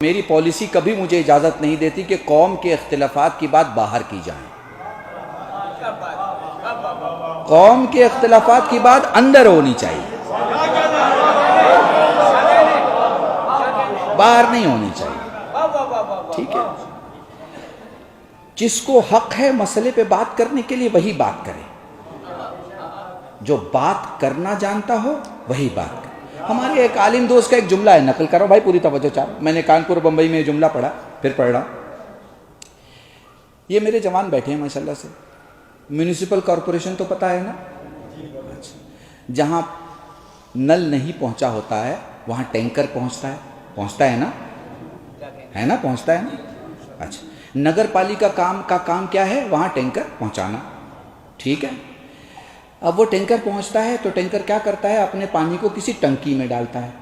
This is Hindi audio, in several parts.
मेरी पॉलिसी कभी मुझे इजाज़त नहीं देती कि कौम के इख्तिलाफात की बात बाहर की जाए। कौम के इख्तिलाफात की बात अंदर होनी चाहिए, बाहर नहीं होनी चाहिए। ठीक है, जिसको हक है मसले पे बात करने के लिए वही बात करे, जो बात करना जानता हो वही बात करे। हमारे एक आलिम दोस्त का एक जुमला है, नकल करो भाई, पूरी तवज्जो चाहो। मैंने कानपुर बंबई में जुमला पढ़ा, फिर पढ़ रहा। ये मेरे जवान बैठे हैं माशाल्लाह से। म्यूनिसिपल कॉरपोरेशन तो पता है ना, जहां नल नहीं पहुंचा होता है वहां टैंकर पहुंचता है, पहुंचता है ना, है ना, पहुंचता है ना। अच्छा, नगर पालिका का काम क्या है? वहां टैंकर पहुंचाना। ठीक है, अब वो टैंकर पहुंचता है तो टैंकर क्या करता है? अपने पानी को किसी टंकी में डालता है,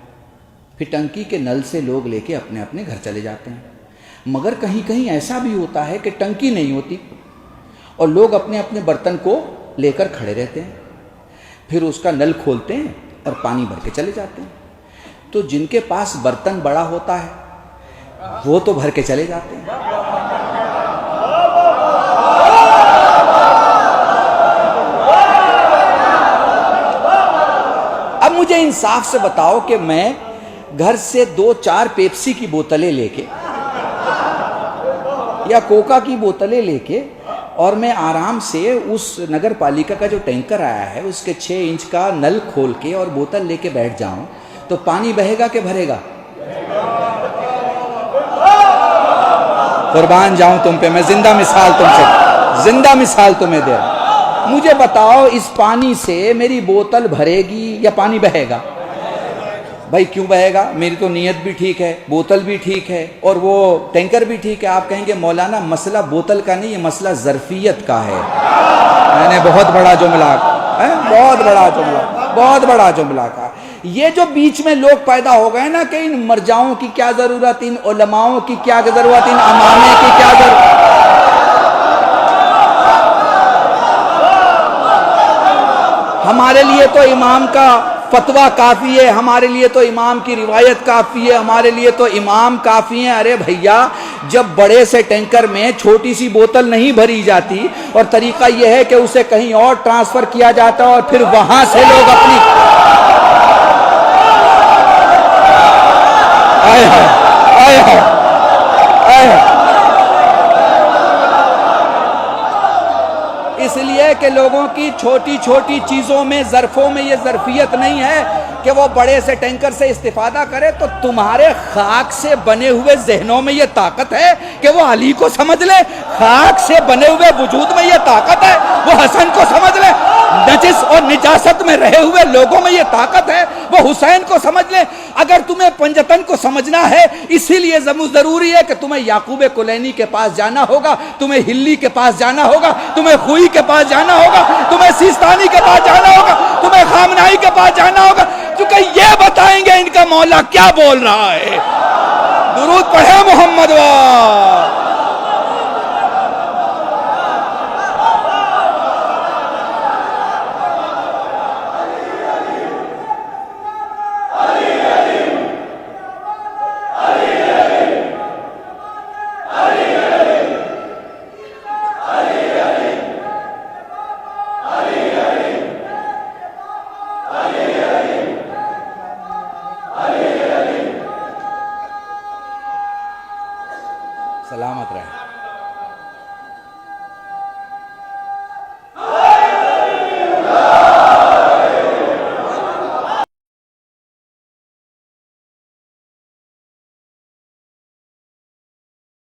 फिर टंकी के नल से लोग लेके अपने अपने घर चले जाते हैं। मगर कहीं कहीं ऐसा भी होता है कि टंकी नहीं होती और लोग अपने अपने बर्तन को लेकर खड़े रहते हैं, फिर उसका नल खोलते हैं और पानी भर के चले जाते हैं। तो जिनके पास बर्तन बड़ा होता है वो तो भर के चले जाते हैं। अब मुझे इंसाफ से बताओ कि मैं घर से 2-4 पेप्सी की बोतलें लेके या कोका की बोतलें लेके और मैं आराम से उस नगर पालिका का जो टैंकर आया है उसके 6 इंच का नल खोल के और बोतल लेके बैठ जाऊं तो पानी बहेगा कि भरेगा? कुर्बान जाऊं तुम पे, मैं जिंदा मिसाल तुमसे, जिंदा मिसाल तुम्हें दे रहा। मुझे बताओ, इस पानी से मेरी बोतल भरेगी या पानी बहेगा? भाई क्यों बहेगा? मेरी तो नीयत भी ठीक है, बोतल भी ठीक है और वो टैंकर भी ठीक है। आप कहेंगे मौलाना मसला बोतल का नहीं, ये मसला ज़रफ़ियत का है। मैंने बहुत बड़ा जुमला, बहुत बड़ा जुमला, बहुत बड़ा जुमला कहा। ये जो बीच में लोग पैदा हो गए ना कि इन मरजाओं की क्या ज़रूरत, इन उलमाओं की क्या ज़रूरत, इन अमामे की क्या ज़रूरत। हमारे लिए तो इमाम का फतवा काफ़ी है, हमारे लिए तो इमाम की रिवायत काफ़ी है, हमारे लिए तो इमाम काफ़ी है। अरे भैया, जब बड़े से टैंकर में छोटी सी बोतल नहीं भरी जाती और तरीका यह है कि उसे कहीं और ट्रांसफ़र किया जाता और फिर वहाँ से लोग अपनी इसलिए कि लोगों की छोटी छोटी चीज़ों में, ज़रफ़ों में ये ज़रफ़ियत नहीं है कि वो बड़े से टैंकर से इस्तिफ़ादा करे। तो तुम्हारे खाक से बने हुए जहनों में ये ताकत है कि वो अली को समझ ले, खाक से बने हुए वजूद में ये ताकत है वो हसन को समझ ले, नजिस और निजासत में रहे हुए लोगों में ये ताकत है वो हुसैन को समझ ले। अगर तुम्हें पंजतन को समझना है, इसीलिए ज़रूरी है कि तुम्हें याकूब कुलैनी के पास जाना होगा, तुम्हें हिल्ली के पास जाना होगा, तुम्हें खुई के पास जाना होगा, तुम्हें सिस्तानी के पास जाना होगा, तुम्हें खामनाई के पास जाना होगा, क्योंकि ये बताएंगे इनका मौला क्या बोल रहा है। दुरूद पढ़े मोहम्मद वाह। सलामत रहे।